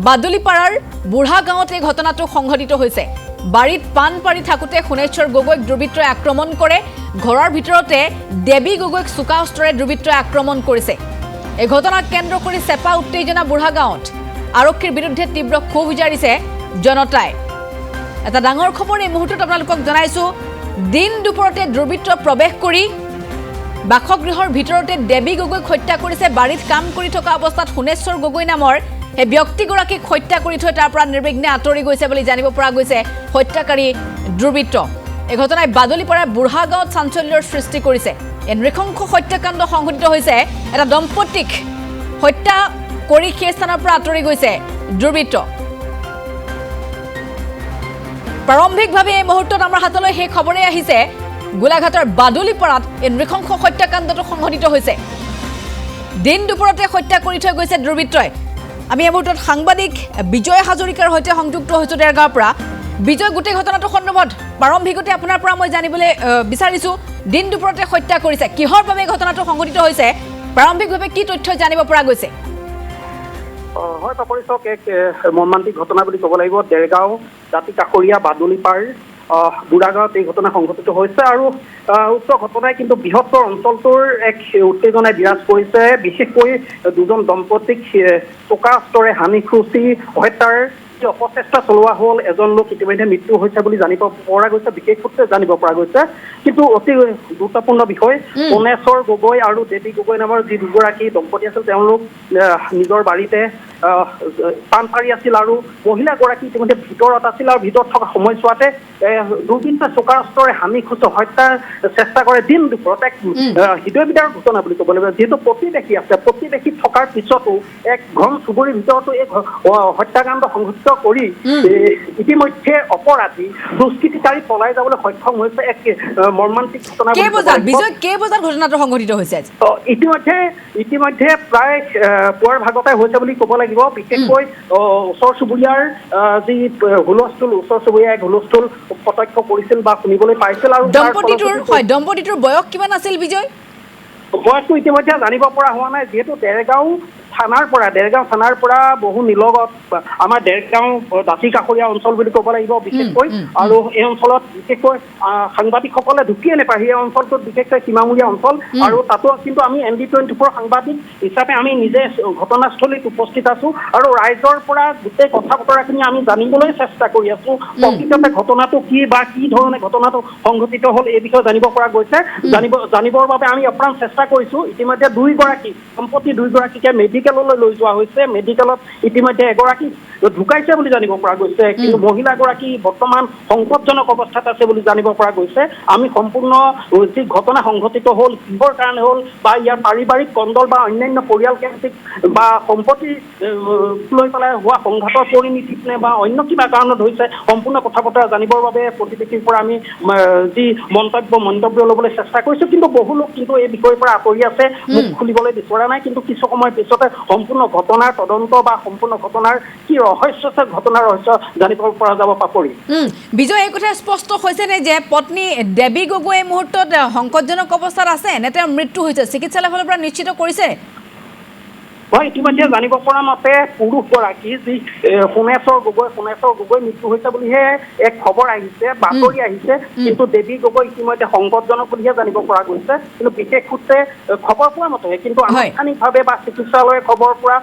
বাদুলিপাৰাৰ বুঢ়া গাঁৱত এই ঘটনাটো সংঘটিত হৈছে। বাৰীত পান পাৰি থাকোঁতে সোণেশ্বৰ গগৈক দুৰ্বৃত্তই আক্ৰমণ কৰে। ঘৰৰ ভিতৰতে দেৱী গগৈক চোকা অস্ত্ৰৰে দুৰ্বৃত্তই আক্ৰমণ কৰিছে। এই ঘটনাক কেন্দ্ৰ কৰি চেপা উত্তেজনা বুঢ়া গাঁৱত। আৰক্ষীৰ বিৰুদ্ধে তীব্ৰ ক্ষোভ উজাৰিছে জনতাই। এটা ডাঙৰ খবৰ এই মুহূৰ্তত আপোনালোকক জনাইছোঁ। দিন দুপৰতে দুৰ্বৃত্ত প্ৰৱেশ কৰি বাসগৃহৰ ভিতৰতে দেৱী গগৈক হত্যা কৰিছে। বাৰীত কাম কৰি থকা অৱস্থাত সোণেশ্বৰ গগৈ নামৰ এই ব্যক্তিগৰাকীক হত্যা কৰি থৈ তাৰ পৰা নিৰ্বিঘ্নে আঁতৰি গৈছে বুলি জানিব পৰা গৈছে হত্যাকাৰী দুৰ্বৃত্ত। এই ঘটনাই বাদুলিপাৰাৰ বুঢ়া গাঁৱত চাঞ্চল্যৰ সৃষ্টি কৰিছে। এই নৃশংস হত্যাকাণ্ড সংঘটিত হৈছে। এটা দম্পতীক হত্যা কৰি সেই স্থানৰ পৰা আঁতৰি গৈছে দুৰ্বৃত্ত। প্ৰাৰম্ভিকভাৱে এই মুহূৰ্তত আমাৰ হাতলৈ সেই খবৰে আহিছে গোলাঘাটৰ বাদুলিপাৰাত এই নৃশংস হত্যাকাণ্ডটো সংঘটিত হৈছে। দিন দুপৰতে হত্যা কৰি থৈ গৈছে দুৰ্বৃত্তই। আমি এই মুহূৰ্তত সাংবাদিক বিজয় হাজৰিকাৰ সৈতে সংযুক্ত হৈছোঁ দেৰগাঁৱৰ পৰা। বিজয়, গোটেই ঘটনাটো সন্দৰ্ভত প্ৰাৰম্ভিকতে আপোনাৰ পৰা মই জানিবলৈ বিচাৰিছোঁ। দিন দুপৰতে হত্যা কৰিছে, কিহৰ বাবে ঘটনাটো সংঘটিত হৈছে, প্ৰাৰম্ভিকভাৱে কি তথ্য জানিব পৰা গৈছে? হয় পাপৰি চক, এক মৰ্মান্তিক ঘটনা বুলি ক'ব লাগিব। দেৰগাঁও জাতি কাষৰীয়া বাদুলিপাৰ বুঢ়া গাঁৱত এই ঘটনা সংঘটিত হৈছে আৰু উক্ত ঘটনাই কিন্তু বৃহত্তৰ অঞ্চলটোৰ এক উত্তেজনাই বিৰাজ কৰিছে। বিশেষকৈ দুজন দম্পতীক চোকা অস্ত্ৰৰে হানি খুচি হত্যাৰ অপচেষ্টা চলোৱা হ'ল। এজন লোক ইতিমধ্যে মৃত্যু হৈছে বুলি জানিব পৰা গৈছে, বিশেষ সূত্ৰে জানিব পৰা গৈছে। কিন্তু অতি গুৰুত্বপূৰ্ণ বিষয়, সোণেশ্বৰ গগৈ আৰু দেৱী গগৈ নামৰ যি দুগৰাকী দম্পতী আছিল, তেওঁলোক নিজৰ বাৰীতে পান পাৰি আছিল আৰু মহিলাগৰাকী ইতিমধ্যে ভিতৰত আছিল আৰু ভিতৰত থকা সময়ছোৱাতে দুৰ্বৃত্তই চোকা অস্ত্ৰৰে হানি খুচি হত্যাৰ চেষ্টা কৰে। দিন দুপৰত এক হৃদয়বিদাৰ ঘটনা বুলি ক'ব লাগিব। যিহেতু প্ৰতিবেশী আছে, প্ৰতিবেশী থকাৰ পিছতো এক ঘন চুবুৰীৰ ভিতৰতো এই হত্যাকাণ্ড সংঘটিত কৰি ইতিমধ্যে অপৰাধী দুষ্কৃতিকাৰী পলাই যাবলৈ সক্ষম হৈছে। এক মৰ্মান্তিক ঘটনা। কেই বজাত ঘটনাটো সংঘটিত হৈছে? ইতিমধ্যে প্ৰায় পুৱাৰ ভাগতে হৈছে বুলি ক'ব লাগিব। বিশেষকৈ ওচৰ চুবুৰীয়াৰ যি হুলস্থুল, ওচৰ চুবুৰীয়াই এক হুলস্থুল প্ৰত্যক্ষ কৰিছিল বা শুনিবলৈ পাইছিল। আৰু দম্পতীটোৰ বয়স কিমান আছিল বিজয়? বয়সটো ইতিমধ্যে জানিব পৰা হোৱা নাই। যিহেতু দেৰগাঁও থানাৰ পৰা বহু নিলগত আমাৰ দেৰগাঁও দাঁতি কাষৰীয়া অঞ্চল বুলি ক'ব লাগিব বিশেষকৈ। আৰু এই অঞ্চলত বিশেষকৈ সাংবাদিকসকলে ঢুকিয়ে নাপায়। সেই অঞ্চলটোত বিশেষকৈ সীমামূৰীয়া অঞ্চল আৰু তাতো কিন্তু আমি ND24 সাংবাদিক হিচাপে আমি নিজে ঘটনাস্থলীত উপস্থিত আছো আৰু ৰাইজৰ পৰা গোটেই কথা বতৰাখিনি আমি জানিবলৈ চেষ্টা কৰি আছো। প্ৰকৃততে ঘটনাটো কি বা কি ধৰণে ঘটনাটো সংঘটিত হ'ল এই বিষয়ে জানিব পৰা গৈছে। জানিবৰ বাবে আমি আপ্ৰাণ চেষ্টা কৰিছো। ইতিমধ্যে দম্পতী দুইগৰাকীকে মেডিকেললৈ লৈ যোৱা হৈছে। মেডিকেলত ইতিমধ্যে এগৰাকী ঢুকাইছে বুলি জানিব পৰা গৈছে, কিন্তু মহিলাগৰাকী বৰ্তমান সংকটজনক অৱস্থাত আছে বুলি জানিব পৰা গৈছে। আমি সম্পূৰ্ণ যি ঘটনা সংঘটিত হ'ল, কিহৰ কাৰণে হ'ল বা ইয়াৰ পাৰিবাৰিক কণ্ডল বা অন্যান্য পৰিয়ালকেন্দ্ৰিক বা সম্পত্তি লৈ পেলাই হোৱা সংঘাতৰ পৰিণতিত নে বা অন্য কিবা কাৰণত হৈছে, সম্পূৰ্ণ কথা বতৰা জানিবৰ বাবে প্ৰতিবেশীৰ পৰা আমি যি মন্তব্য ল'বলৈ চেষ্টা কৰিছোঁ। কিন্তু বহু লোক কিন্তু এই বিষয়ৰ পৰা আঁতৰি আছে, মুখ খুলিবলৈ বিচৰা নাই। কিন্তু কিছু সময়ৰ পিছতে সম্পূৰ্ণ ঘটনাৰ তদন্ত বা সম্পূৰ্ণ ঘটনাৰ কি ৰহস্য আছে, ঘটনাৰ ৰহস্য জানিব পৰা যাব পাপৰি। বিজয়, এই কথা স্পষ্ট হৈছে নে যে পত্নী দেৱী গগৈ এই মুহূৰ্তত সংকটজনক অৱস্থাত আছে নে তেওঁৰ মৃত্যু হৈছে? চিকিৎসালয়ৰ ফালৰ পৰা নিশ্চিত কৰিছে? হয়, ইতিমধ্যে জানিব পৰা মতে পুৰুষগৰাকী যি সোণেশ্বৰ গগৈ মৃত্যু হৈছে বুলিহে এক খবৰ আহিছে, বাতৰি আহিছে। কিন্তু দেৱী গগৈ ইতিমধ্যে সংকটজনক বুলিহে জানিব পৰা গৈছে। কিন্তু বিশেষ সূত্ৰে খবৰ পোৱা মতেহে, কিন্তু আনুষ্ঠানিকভাৱে বা চিকিৎসালয়ৰ খবৰ পৰা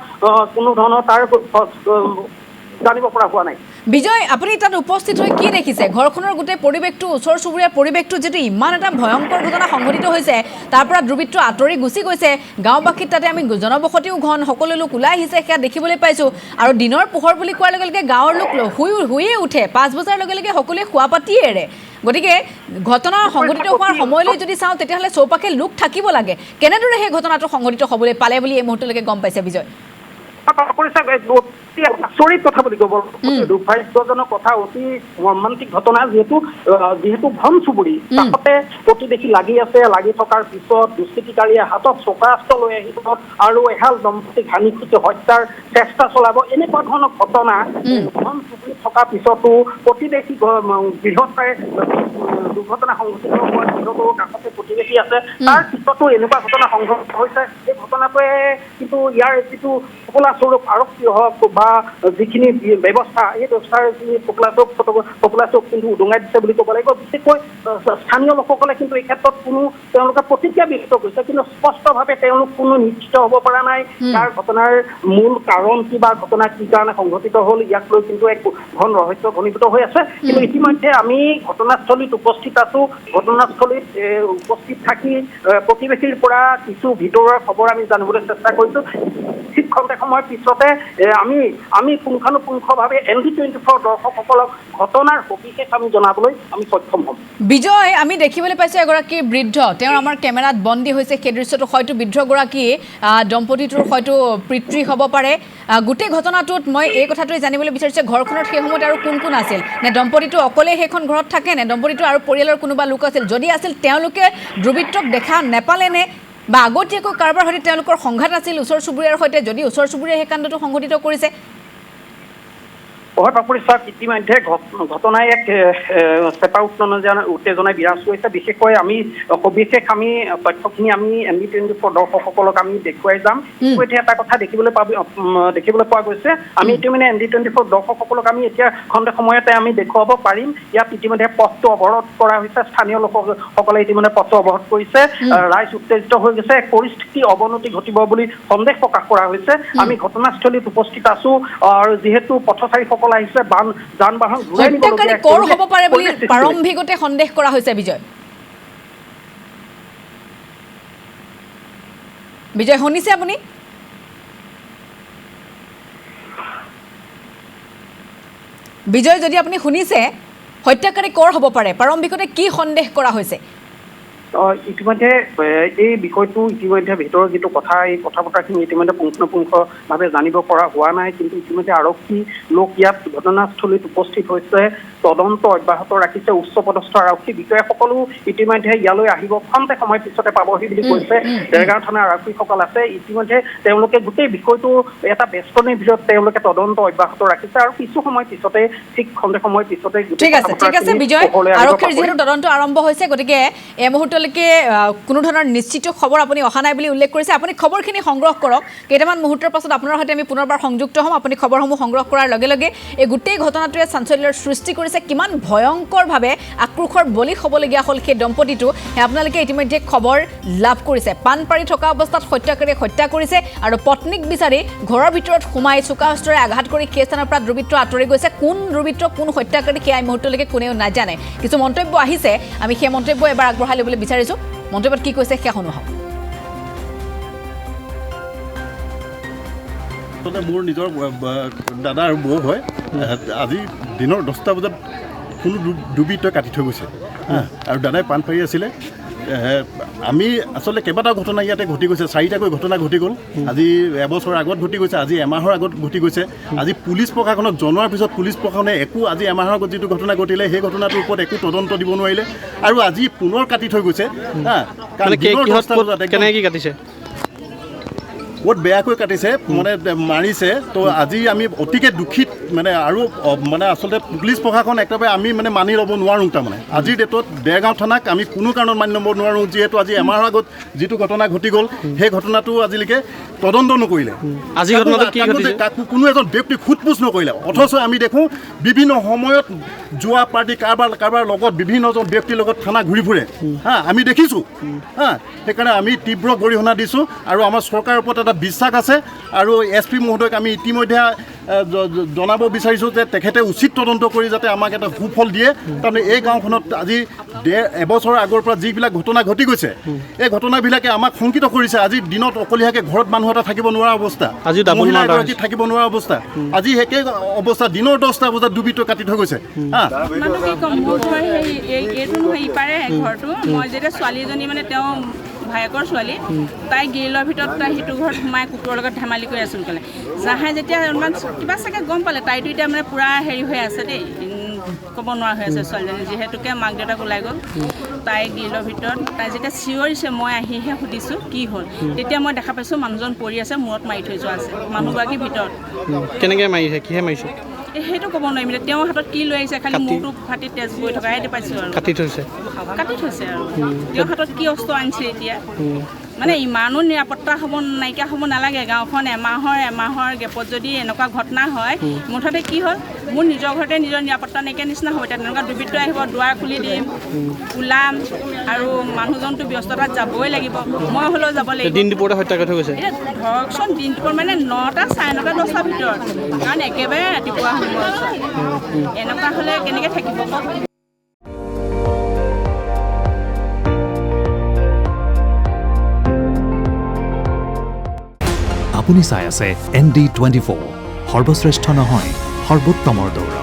কোনো ধৰণৰ তাৰ জানিব পৰা হোৱা নাই। বিজয়, আপুনি তাত উপস্থিত হৈ কি দেখিছে? ঘৰখনৰ গোটেই পৰিৱেশটো, ওচৰ চুবুৰীয়াৰ পৰিৱেশটো যিটো ইমান এটা ভয়ংকৰ ঘটনা সংঘটিত হৈছে, তাৰ পৰা দুৰ্বৃত্ত আঁতৰি গুচি গৈছে। গাঁওবাসীত তাতে আমি জনবসতিও ঘন, সকলো লোক ওলাই আহিছে, সেয়া দেখিবলৈ পাইছোঁ। আৰু দিনৰ পোহৰ বুলি কোৱাৰ লগে লগে গাঁৱৰ লোক শুয়ে উঠে। 5 বজাৰ লগে লগে সকলোৱে খোৱা পাতিয়ে এৰে। গতিকে ঘটনা সংঘটিত হোৱাৰ সময়লৈ যদি চাওঁ, তেতিয়াহ'লে চৌপাশে লোক থাকিব লাগে। কেনেদৰে সেই ঘটনাটো সংঘটিত হ'বলৈ পালে বুলি এই মুহূৰ্তলৈকে গম পাইছে বিজয়? আচৰিত কথা বুলি ক'ব, দুৰ্ভাগ্যজনক কথা, অতি মৰ্মান্তিক ঘটনা। যিহেতু ঘন চুবুৰী কাষতে প্ৰতিবেশী লাগি আছে, লাগি থকাৰ পিছত দুষ্কৃতিকাৰীয়ে হাতত চোকা অস্ত্ৰ লৈ আহিব আৰু এহাল দম্পতীক হানি খুচি হত্যাৰ চেষ্টা চলাব। এনেকুৱা ধৰণৰ ঘটনা ঘন চুবুৰীত থকাৰ পিছতো প্ৰতিবেশী গৃহত দুৰ্ঘটনা সংঘটিত হোৱাৰ পিছতো কাষতে প্ৰতিবেশী আছে, তাৰ পিছতো এনেকুৱা ঘটনা সংঘটিত হৈছে। এই ঘটনাটোৱে কিন্তু ইয়াৰ যিটো ফকলা স্বৰূপ আৰক্ষী হওক বা যিখিনি ব্যৱস্থা এই ব্যৱস্থাৰ যি ফকলা চৌক কিন্তু উদঙাই দিছে বুলি ক'ব লাগিব। বিশেষকৈ স্থানীয় লোকসকলে কিন্তু এই ক্ষেত্ৰত কোনো তেওঁলোকে প্ৰতিক্ৰিয়া ব্যক্ত কৰিছে, কিন্তু স্পষ্টভাৱে তেওঁলোক কোনো নিশ্চিত হ'ব পৰা নাই তাৰ ঘটনাৰ মূল কাৰণ কি বা ঘটনা কি কাৰণে সংঘটিত হ'ল ইয়াক লৈ কিন্তু এক ঘন ৰহস্য ঘনীভূত হৈ আছে। কিন্তু ইতিমধ্যে আমি ঘটনাস্থলীত উপস্থিত আছো। ঘটনাস্থলীত উপস্থিত থাকি প্ৰতিবেশীৰ পৰা কিছু ভিতৰুৱা খবৰ আমি জানিবলৈ চেষ্টা কৰিছোঁ। ঠিক খন্তেক সময়ৰ পিছতে আমি পুংখানুপুংখভাৱে ND24 দৰ্শকসকলক ঘটনাৰ সবিশেষ আমি জনাবলৈ আমি সক্ষম হ'ম। বিজয়, আমি দেখিবলৈ পাইছোঁ এগৰাকী বৃদ্ধ, তেওঁৰ আমাৰ কেমেৰাত বন্দী হৈছে সেই দৃশ্যটো। হয়তো বৃদ্ধগৰাকী দম্পতীটোৰ হয়তো পিতৃ হ'ব পাৰে। গোটেই ঘটনাটোত মই এই কথাটোৱে জানিবলৈ বিচাৰিছোঁ, ঘৰখনত সেই সময়ত আৰু কোন কোন আছিল? নে দম্পতীটো অকলে সেইখন ঘৰত থাকে, নে দম্পতীটো আৰু পৰিয়ালৰ কোনোবা লোক আছিল? যদি আছিল তেওঁলোকে দুৰ্বৃত্তক দেখা নেপালেনে বা আগতীয়াকৈ কাৰোবাৰ সৈতে তেওঁলোকৰ সংঘাত আছিল ওচৰ চুবুৰীয়াৰ সৈতে? যদি ওচৰ চুবুৰীয়াই সেই কাণ্ডটো সংঘটিত কৰিছে। হয় বাপুৰি চাওক, ইতিমধ্যে ঘটনাই এক চেপা উত্তেজনাই বিৰাজ কৰিছে। বিশেষকৈ আমি সবিশেষ তথ্যখিনি আমি ND24 দৰ্শকসকলক আমি দেখুৱাই যাম। ইতিমধ্যে এটা কথা দেখিবলৈ পোৱা গৈছে, আমি ইতিমধ্যে ND24 দৰ্শকসকলক আমি এতিয়া খন্তেক সময়তে আমি দেখুৱাব পাৰিম। ইয়াত ইতিমধ্যে পথটো অৱৰোধ কৰা হৈছে, স্থানীয় লোকসকলে ইতিমধ্যে পথটো অৱৰোধ কৰিছে। ৰাইজ উত্তেজিত হৈ গৈছে, পৰিস্থিতি অৱনতি ঘটিব বুলি সন্দেহ প্ৰকাশ কৰা হৈছে। আমি ঘটনাস্থলীত উপস্থিত আছো আৰু যিহেতু পথচাৰীসকল আহিছে, যান বাহন ঘূৰাই নিবলগীয়া হ'ব পাৰে বুলি প্ৰাৰম্ভিকতে সন্দেহ কৰা হৈছে। বিজয় শুনিছে আপুনি? বিজয়, যদি আপুনি শুনিছে, হত্যাকাৰী কৰ হ'ব পাৰে? প্ৰাৰম্ভিকতে কি সন্দেহ কৰা হৈছে? ইতিমধ্যে এই বিষয়টো ইতিমধ্যে ভিতৰৰ যিটো কথা, এই কথা বতৰাখিনি ইতিমধ্যে পুংখানুপুংখভাৱে জানিব পৰা হোৱা নাই। কিন্তু ইতিমধ্যে আৰক্ষী লোক ইয়াত ঘটনাস্থলীত উপস্থিত হৈছে, তদন্ত অব্যাহত ৰাখিছে। উচ্চপদস্থ আৰক্ষী বিষয়াসকলো ইতিমধ্যে ইয়ালৈ আহিব, খন্তেক সময়ৰ পিছতে পাবহি বুলি কৈছে। দেৰগাঁও থানাৰ আৰক্ষীসকল আছে। ইতিমধ্যে তেওঁলোকে গোটেই বিষয়টো এটা বেষ্টনীৰ ভিতৰত তেওঁলোকে তদন্ত অব্যাহত ৰাখিছে আৰু কিছু সময় পিছতে ঠিক খন্তেক সময়ৰ পিছতে ঠিক আছে বিজয়, আৰক্ষীৰ যিহেতু তদন্ত আৰম্ভ হৈছে, গতিকে এই মুহূৰ্তলৈকে কোনো ধৰণৰ নিশ্চিত খবৰ আপুনি অহা নাই বুলি উল্লেখ কৰিছে। আপুনি খবৰখিনি সংগ্ৰহ কৰক, কেইটামান মুহূৰ্তৰ পাছত আপোনাৰ সৈতে আমি পুনৰবাৰ সংযুক্ত হ'ম। আপুনি খবৰসমূহ সংগ্ৰহ কৰাৰ লগে লগে এই গোটেই ঘটনাটোৱে চাঞ্চল্যৰ সৃষ্টি কৰিছে। কিমান ভয়ংকৰভাৱে আক্ৰোশৰ বলি হ'বলগীয়া হ'ল সেই দম্পতীটো, আপোনালোকে ইতিমধ্যে খবৰ লাভ কৰিছে। পাণ পাৰি থকা অৱস্থাত হত্যাকাৰীয়ে হত্যা কৰিছে আৰু পত্নীক বিচাৰি ঘৰৰ ভিতৰত সোমাই চোকা অস্ত্ৰৰে আঘাত কৰি সেই স্থানৰ পৰা দুৰ্বৃত্ত আঁতৰি গৈছে। কোন দুৰ্বৃত্ত, কোন হত্যাকাৰী সেয়া এই মুহূৰ্তলৈকে কোনেও নাজানে। কিছু মন্তব্য আহিছে, আমি সেই মন্তব্য এবাৰ আগবঢ়াই ল'বলৈ বিচাৰিছোঁ। মন্তব্যত কি কৈছে সেয়া শুনো আহক। মোৰ নিজৰ দাদা আৰু বৌ হয়। আজি দিনৰ 10টা বজাত কোনো দুৰ্বৃত্তই কাটি থৈ গৈছে আৰু দাদাই পাণ পাৰি আছিলে। আমি আচলতে কেইবাটাও ঘটনা ইয়াতে ঘটি গৈছে, 4টাকৈ ঘটনা ঘটি গ'ল। আজি এবছৰৰ আগত ঘটি গৈছে, আজি এমাহৰ আগত ঘটি গৈছে। আজি পুলিচ প্ৰশাসনক জনোৱাৰ পিছত পুলিচ প্ৰশাসনে একো, আজি এমাহৰ আগত যিটো ঘটনা ঘটিলে সেই ঘটনাটোৰ ওপৰত একো তদন্ত দিব নোৱাৰিলে আৰু আজি পুনৰ কাটি থৈ গৈছে। কেনেকৈ কাটিছে? বহুত বেয়াকৈ কাটিছে, মানে মাৰিছে। তো আজি আমি অতিকে দুখিত, মানে আৰু মানে আচলতে পুলিচ প্ৰশাসন একেবাৰে আমি মানে মানি ল'ব নোৱাৰোঁ। তাৰমানে আজিৰ ডেটত দেৰগাঁও থানাক আমি কোনো কাৰণত মানি ল'ব নোৱাৰোঁ, যিহেতু আজি এমাহৰ আগত যিটো ঘটনা ঘটি গ'ল সেই ঘটনাটো আজিলৈকে তদন্ত নকৰিলে। আজি ঘটনাটো কি ঘটিছে? কোনো এজন ব্যক্তি সোধপোছ নকৰিলে। অথচ আমি দেখোঁ বিভিন্ন সময়ত যোৱা পাৰ্টি কাৰোবাৰ লগত বিভিন্নজন ব্যক্তিৰ লগত থানা ঘূৰি ফুৰে। আমি দেখিছোঁ। সেইকাৰণে আমি তীব্ৰ গৰিহণা দিছোঁ আৰু আমাৰ চৰকাৰৰ ওপৰত এটা বিশ্বাস আছে আৰু SP মহোদয়ক আমি ইতিমধ্যে জনাব বিচাৰিছোঁ যে তেখেতে উচিত তদন্ত কৰি যাতে আমাক এটা সুফল দিয়ে। তাৰমানে এই গাঁওখনত আজি এবছৰৰ আগৰ পৰা যিবিলাক ঘটনা ঘটি গৈছে, এই ঘটনাবিলাকে আমাক শংকিত কৰিছে। আজিৰ দিনত অকলীয়াকৈ ঘৰত মানুহ এটা থাকিব নোৱাৰা অৱস্থা, মহিলা এগৰাকী থাকিব নোৱাৰা অৱস্থা। আজি একেই অৱস্থা, দিনৰ 10টা বজাত দুৰ্বৃত্ত কাটি থৈ গৈছে। ঘৰটো মই যেতিয়া ছোৱালী এজনী, মানে তেওঁ ভায়েকৰ ছোৱালী, তাই গ্ৰিলৰ ভিতৰত তাই সিটো ঘৰত সোমাই কুকুৰৰ লগত ধেমালি কৰি আছোঁ ক'লে। জাহাই যেতিয়া অলপমান কিবা চাগে গম পালে, তাইতো এতিয়া মানে পূৰা হেৰি হৈ আছে দেই, ক'ব নোৱাৰা হৈ আছে ছোৱালীজনী, যিহেতুকে মাক দেউতাক ওলাই গ'ল। তাই গ্ৰিলৰ ভিতৰত, তাই যেতিয়া চিঞৰিছে, মই আহিহে সুধিছোঁ কি হ'ল, তেতিয়া মই দেখা পাইছোঁ মানুহজন পৰি আছে, মূৰত মাৰি থৈ যোৱা আছে, মানুহগৰাকীৰ ভিতৰত। কেনেকৈ মাৰিছে, কিহে মাৰিছে সেইটো ক'ব নোৱাৰিম। তেওঁৰ হাতত কি লৈ আহিছে, খালি মূৰটো ফাটি তেজ বৈ থকাহে পাইছোঁ আৰু কাটি থৈছে আৰু তেওঁৰ হাতত কি অস্ত্ৰ আনিছে এতিয়া মানে ইমানো নিৰাপত্তা হ'ব নাইকিয়া হ'ব নালাগে গাঁওখন এমাহৰ গেপত যদি এনেকুৱা ঘটনা হয় মুঠতে কি হ'ল মোৰ নিজৰ ঘৰতে নিজৰ নিৰাপত্তা নাইকিয়া নিচিনা হ'ব এতিয়া তেনেকুৱা দুৰ্বৃত্ত আহিব দুৱাৰ খুলি দিম ওলাম আৰু মানুহজনটো ব্যস্ততাত যাবই লাগিব মই হ'লেও যাব লাগিব দিন দুপৰতে হত্যা কৰি থৈ গৈছে এতিয়া ধৰকচোন দিন দুপৰ মানে 9টা 9:30 10টাৰ ভিতৰত কাৰণ একেবাৰে ৰাতিপুৱা সময়ত এনেকুৱা হ'লে কেনেকৈ থাকিব কওক আপুনি চাই আছে ND24 সৰ্বশ্ৰেষ্ঠ নহয় সৰ্বোত্তমৰ দৌৰ